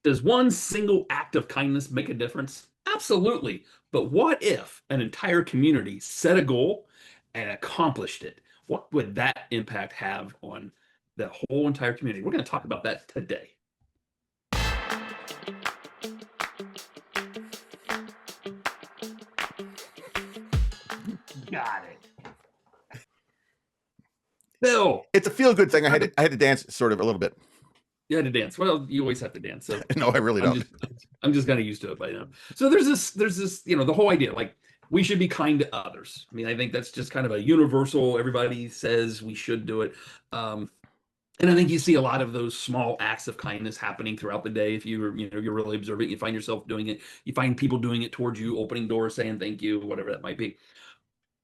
Does one single act of kindness make a difference? Absolutely. But what if an entire community set a goal and accomplished it? What would that impact have on the whole entire community? We're going to talk about that today. Got it. Bill, It's a feel-good thing. I had to dance sort of a little bit. you had to dance. Well, you always have to dance. So No, I really I'm don't. just I'm just kind of used to it by now. So there's this, the whole idea, like we should be kind to others. I mean, I think that's just kind of a universal, everybody says we should do it. Um, and I think you see a lot of those small acts of kindness happening throughout the day. If you're really observant, you find yourself doing it. You find people doing it towards you, opening doors, saying thank you, whatever that might be.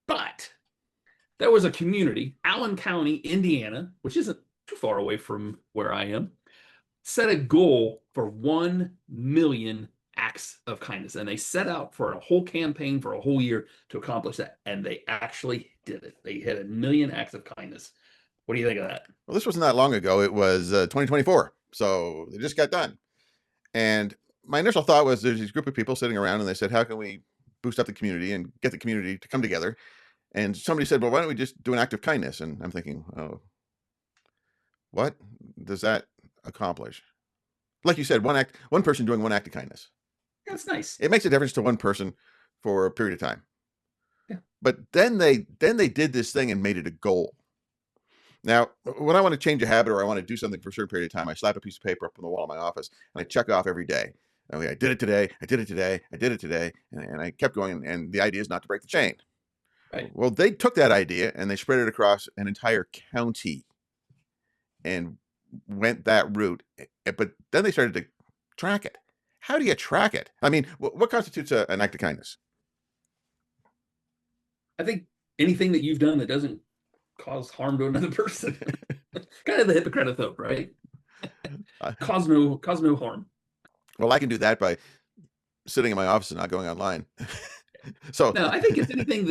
But there was a community, Allen County, Indiana, which isn't too far away from where I am, set a goal for 1 million acts of kindness. And they set out for a whole campaign for a whole year to accomplish that. And they actually did it. They hit 1 million acts of kindness. What do you think of that? Well, this wasn't that long ago. It was 2024. So they just got done. And my initial thought was there's this group of people sitting around and they said, how can we boost up the community and get the community to come together? And somebody said, well, why don't we just do an act of kindness? And I'm thinking, oh, what does that accomplish? Like you said, one person doing one act of kindness. That's nice. It makes a difference to one person for a period of time. Yeah. But then they did this thing and made it a goal. Now, when I want to change a habit or I want to do something for a certain period of time, I slap a piece of paper up on the wall of my office and I check off every day. Okay, I did it today. I did it today. I did it today. And I kept going. And the idea is not to break the chain. Right. Well, they took that idea and they spread it across an entire county and went that route. But then they started to track it. How do you track it? I mean, what constitutes an act of kindness? I think anything that you've done that doesn't cause harm to another person. Kind of the Hippocratic oath, right? Cause no harm. Well, I can do that by sitting in my office and not going online. So no, I think it's anything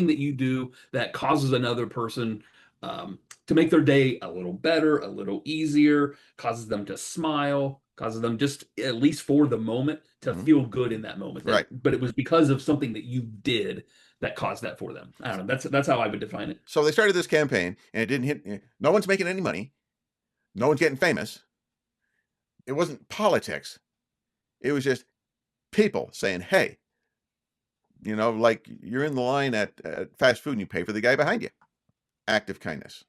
that you do that causes another person to make their day a little better, a little easier, causes them to smile, causes them just at least for the moment to feel good in that moment. Right. But it was because of something that you did that caused that for them. I don't know. That's how I would define it. So they started this campaign and it didn't hit. No one's making any money. No one's getting famous. It wasn't politics. It was just people saying, hey, like you're in the line at fast food and you pay for the guy behind you. Act of kindness.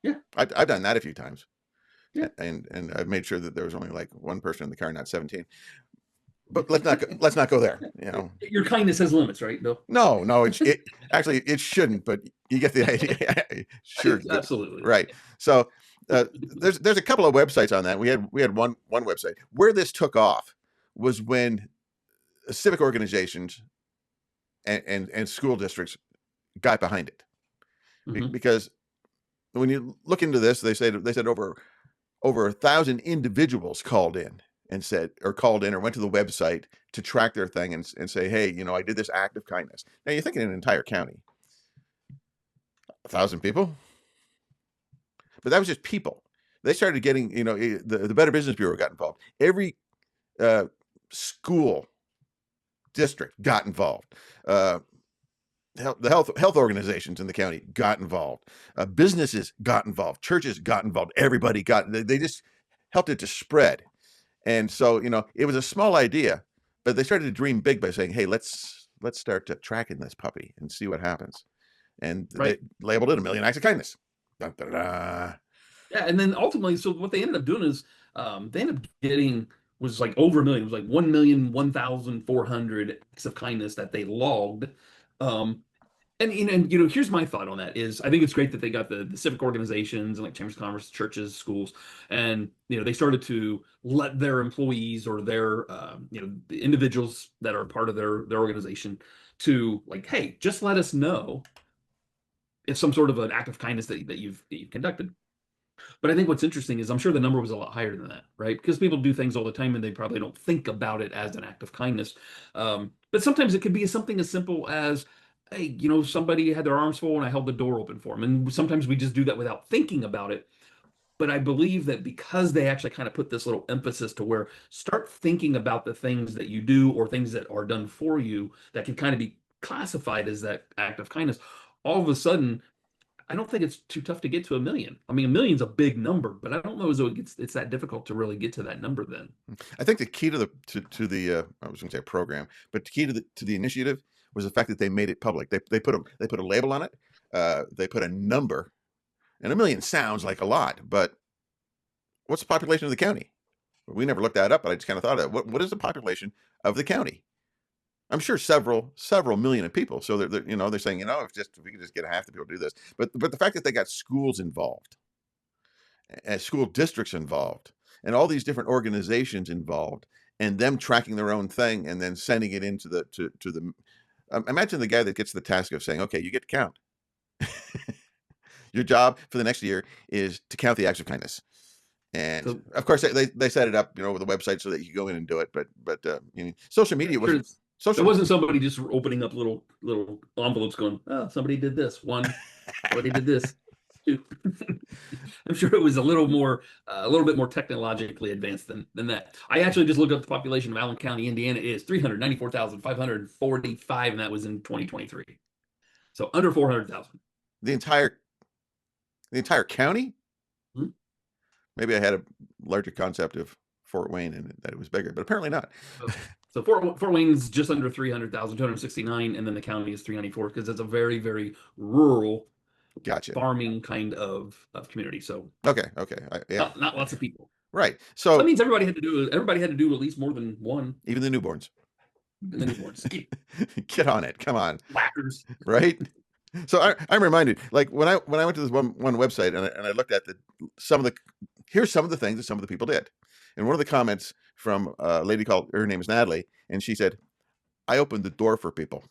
Yeah. I've done that a few times. Yeah. And I've made sure that there was only like one person in the car, not 17. But let's not go there. Your kindness has limits, right, Bill? No, actually it shouldn't, but you get the idea. Sure. Absolutely. Right. So there's a couple of websites on that. We had one website where this took off was when civic organizations and school districts got behind it. Because when you look into this, they said over 1,000 individuals called in or went to the website to track their thing and say, hey, I did this act of kindness. Now you're thinking an entire county, 1,000 people, but that was just people. They started getting, the Better Business Bureau got involved. Every school district got involved. The health organizations in the county got involved. Businesses got involved. Churches got involved. Everybody they just helped it to spread. And so, it was a small idea, but they started to dream big by saying, hey, let's start tracking this puppy and see what happens. And They labeled it 1 million acts of kindness. Dun, dun, dun. Yeah. And then ultimately, so what they ended up doing is they ended up getting was like over 1 million. It was like 1,001,400 acts of kindness that they logged. And here's my thought on that is I think it's great that they got the civic organizations and like chambers of commerce, churches, schools, and they started to let their employees or their the individuals that are part of their organization to like, hey, just let us know if some sort of an act of kindness that you've conducted. But I think what's interesting is I'm sure the number was a lot higher than that, right? Because people do things all the time and they probably don't think about it as an act of kindness. But sometimes it could be something as simple as, hey, somebody had their arms full and I held the door open for them. And sometimes we just do that without thinking about it. But I believe that because they actually kind of put this little emphasis to where start thinking about the things that you do or things that are done for you that can kind of be classified as that act of kindness, all of a sudden, I don't think it's too tough to get to 1 million. I mean, 1 million's a big number, but I don't know as though it's that difficult to really get to that number then. I think the key to the I was going to say program, but the key to the initiative was the fact that they made it public. They put a label on it. They put a number, and 1 million sounds like a lot, but what's the population of the county? We never looked that up, but I just kind of thought of it. What is the population of the county? I'm sure several million of people. So they're saying, if we could just get half the people to do this, but the fact that they got schools involved, and school districts involved, and all these different organizations involved, and them tracking their own thing and then sending it into the imagine the guy that gets the task of saying, okay, you get to count. Your job for the next year is to count the acts of kindness. And So of course, they set it up, with a website so that you can go in and do it. But social media sure wasn't there social. wasn't somebody just opening up little envelopes going, oh, somebody did this. One, somebody did this. Two. I'm sure it was a little bit more technologically advanced than that. I actually just looked up the population of Allen County, Indiana. It is 394,545, and that was in 2023. So under 400,000. The entire county. Hmm? Maybe I had a larger concept of Fort Wayne and that it was bigger, but apparently not. So Fort Wayne's just under 300,000, 269, and then the county is 394 because it's a very, very rural Gotcha. farming kind of community. So Okay. Yeah. not lots of people. Right. So that So means everybody had to do at least more than one. even the newborns. And then newborns. Get on it. Come on. Whackers. Right. So I'm reminded, like when I went to this one website and I looked at here's some of the things that some of the people did, and one of the comments from a lady called, her name is Natalie, and she said, "I opened the door for people,"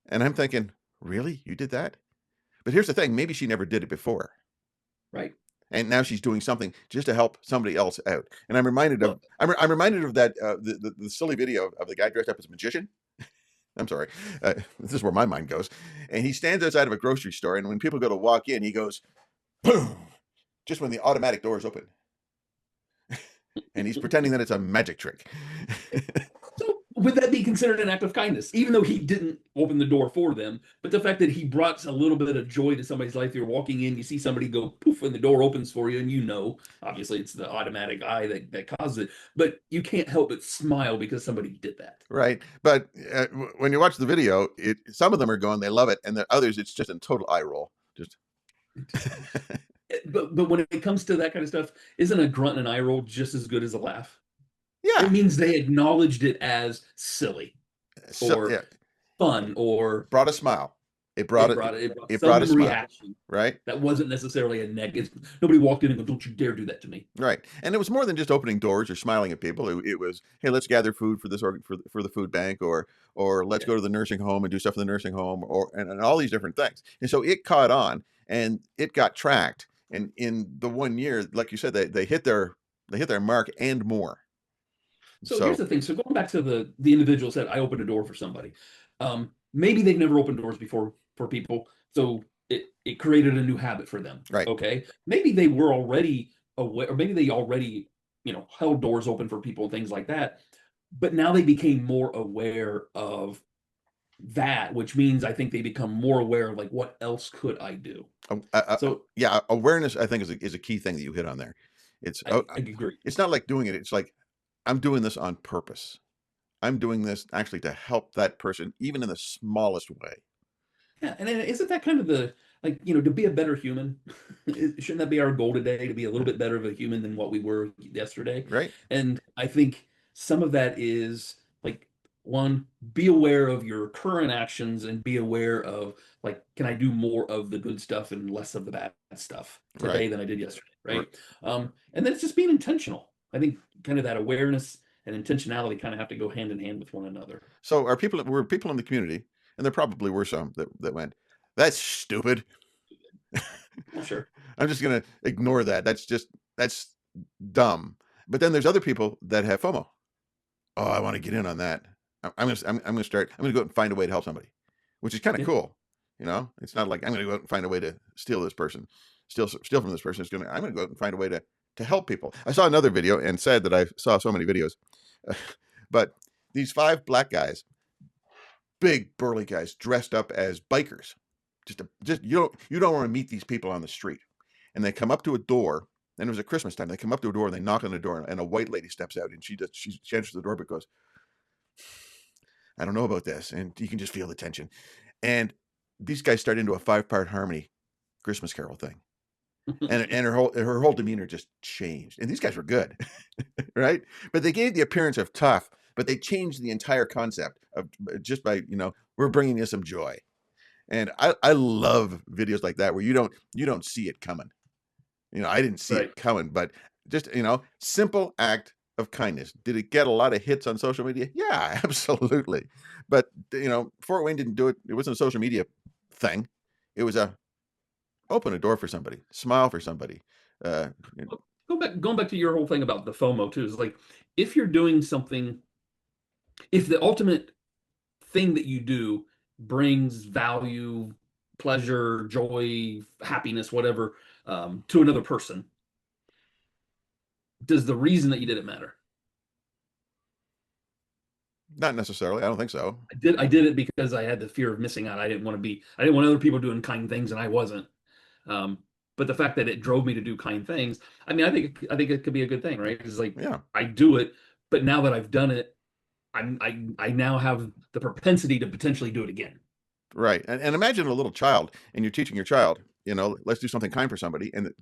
and I'm thinking, really, you did that? But here's the thing: maybe she never did it before, Right. and now she's doing something just to help somebody else out. And I'm reminded Well, I'm reminded of that the silly video of the guy dressed up as a magician. I'm sorry. This is where my mind goes. And he stands outside of a grocery store, and when people go to walk in, he goes, boom, just when the automatic doors open. And he's pretending that it's a magic trick. so would that be considered an act of kindness, even though he didn't open the door for them? But the fact that he brought a little bit of joy to somebody's life, you're walking in, you see somebody go poof, and the door opens for you, and obviously it's the automatic eye that causes it, but you can't help but smile because somebody did that. Right. But when you watch the video, some of them are going, they love it. And the others, it's just a total eye roll. Just. But when it comes to that kind of stuff, isn't a grunt and an eye roll just as good as a laugh? Yeah. It means they acknowledged it as silly or Yeah. fun or brought a smile. It brought a smile. reaction. Right. That wasn't necessarily a negative. Nobody walked in and go, "Don't you dare do that to me." Right. And it was more than just opening doors or smiling at people. It was, hey, let's gather food for this for the food bank, or let's go to the nursing home and do stuff in the nursing home, and all these different things. And so it caught on and it got tracked. And in the 1 year, like you said, they hit their mark and more. So here's the thing. So going back to the individual said, I opened a door for somebody. Maybe they've never opened doors before for people. So it created a new habit for them. Right. Okay. Maybe they were already aware, or maybe they already, held doors open for people and things like that. But now they became more aware of that, which means I think they become more aware of like, what else could I do? So yeah, awareness I think is a key thing that you hit on there. It's I agree. It's not like doing it. It's like, I'm doing this on purpose. I'm doing this actually to help that person, even in the smallest way. Yeah, and isn't that kind of to be a better human? Shouldn't that be our goal today, to be a little bit better of a human than what we were yesterday? Right. And I think some of that is like, one, be aware of your current actions and be aware of like, can I do more of the good stuff and less of the bad stuff today than I did yesterday, right? And then it's just being intentional. I think kind of that awareness and intentionality kind of have to go hand in hand with one another. So were people in the community, and there probably were some that went, that's stupid. Well, sure. I'm just gonna ignore that. That's dumb. But then there's other people that have FOMO. Oh, I want to get in on that. I'm gonna go out and find a way to help somebody, which is kind of cool. It's not like I'm gonna go out and find a way to steal this person. steal from this person. I'm going to go out and find a way to help people. I saw another video, and sad that I saw so many videos, but these 5 black guys, big burly guys, dressed up as bikers. Just you don't want to meet these people on the street, and they come up to a door. And it was at Christmas time. They come up to a door and they knock on the door, and a white lady steps out, and she answers the door, but goes, "I don't know about this," and you can just feel the tension. And these guys start into a 5-part harmony Christmas Carol thing, and her whole demeanor just changed. And these guys were good, right? But they gave the appearance of tough, but they changed the entire concept of just by we're bringing you some joy. And I love videos like that where you don't see it coming. I didn't see Right. it coming, but just simple act of kindness. Did it get a lot of hits on social media? Yeah, absolutely. But Fort Wayne didn't do it. It wasn't a social media thing. It was open a door for somebody, smile for somebody. Uh, Going back to your whole thing about the FOMO too, is like if you're doing something, if the ultimate thing that you do brings value, pleasure, joy, happiness, whatever, to another person, does the reason that you did it matter? Not necessarily. I don't think so. I did it because I had the fear of missing out. I didn't want other people doing kind things and I wasn't. Um, but the fact that it drove me to do kind things, I mean, I think it could be a good thing, right? It's like Yeah, I do it, but now that I've done it, I now have the propensity to potentially do it again. right. And imagine a little child, and you're teaching your child, let's do something kind for somebody, and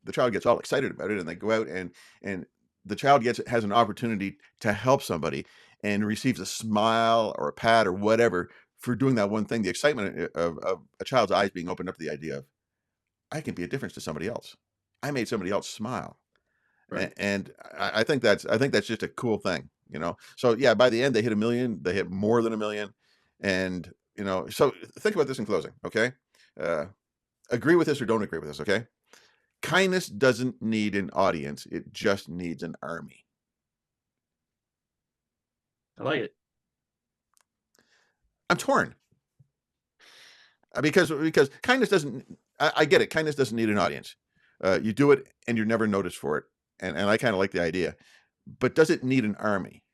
the child gets all excited about it, and they go out and the child has an opportunity to help somebody and receives a smile or a pat or whatever for doing that one thing. The excitement of a child's eyes being opened up to the idea of, I can be a difference to somebody else. I made somebody else smile. Right. And I think that's just a cool thing. So yeah, by the end they hit 1 million, they hit more than 1 million. And so think about this in closing. Okay. uh, Agree with this or don't agree with this. Okay. Kindness doesn't need an audience, it just needs an army. I like it. I'm torn, because kindness doesn't, I get it, kindness doesn't need an audience. You do it and you're never noticed for it. And I kind of like the idea, but does it need an army?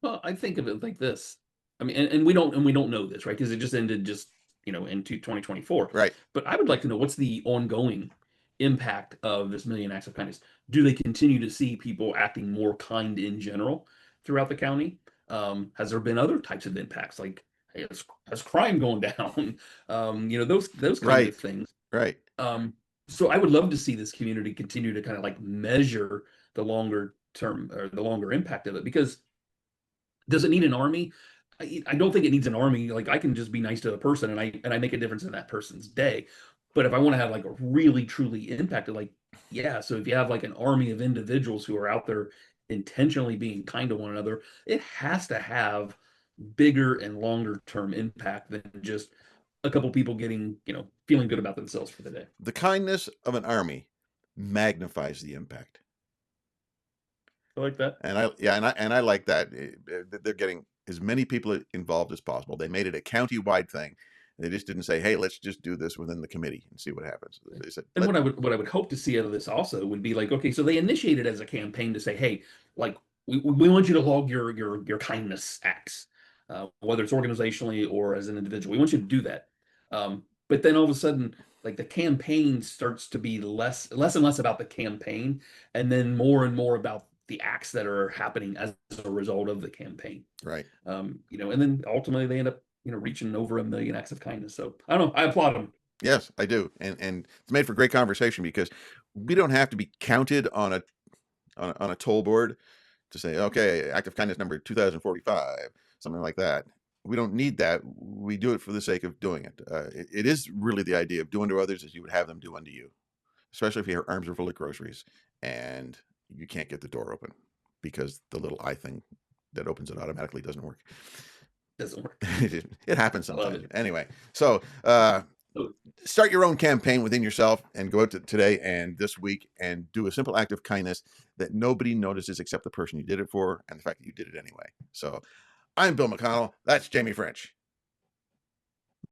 Well, I think of it like this. I mean, and we don't know this, right? Because it just ended into 2024. Right. But I would like to know what's the ongoing impact of this million acts of kindness. Do they continue to see people acting more kind in general throughout the county? Has there been other types of impacts like hey, has crime gone down? Those kind of Right. things. Right. So I would love to see this community continue to kind of like measure the longer term or the longer impact of it because does it need an army? I don't think it needs an army. Like I can just be nice to a person and I make a difference in that person's day. But if I want to have like a really truly impacted, like yeah, so if you have like an army of individuals who are out there intentionally being kind to one another, it has to have bigger and longer term impact than just a couple people getting, feeling good about themselves for the day. The kindness of an army magnifies the impact. I like that. And I like that. They're getting as many people involved as possible. They made it a county-wide thing. They just didn't say, "Hey, let's just do this within the committee and see what happens." They said, And what I would hope to see out of this also would be like, okay, so they initiated as a campaign to say, hey, like we want you to log your kindness acts, whether it's organizationally or as an individual. We want you to do that. But then all of a sudden, like the campaign starts to be less and less about the campaign, and then more and more about the acts that are happening as a result of the campaign. "Right, And then ultimately they end up, reaching over 1 million acts of kindness. So I don't know. I applaud them. yes, I do." And it's made for great conversation because we don't have to be counted on a toll board to say, "Okay, act of kindness number 2045," something like that. We don't need that. We do it for the sake of doing it. It is really the idea of doing to others as you would have them do unto you, especially if your arms are full of groceries and you can't get the door open because the little eye thing that opens it automatically doesn't work. Doesn't work. It happens I love sometimes. it. Anyway, so So, start your own campaign within yourself and go out today and this week and do a simple act of kindness that nobody notices except the person you did it for and the fact that you did it anyway. So I'm Bill McConnell. That's Jamie French.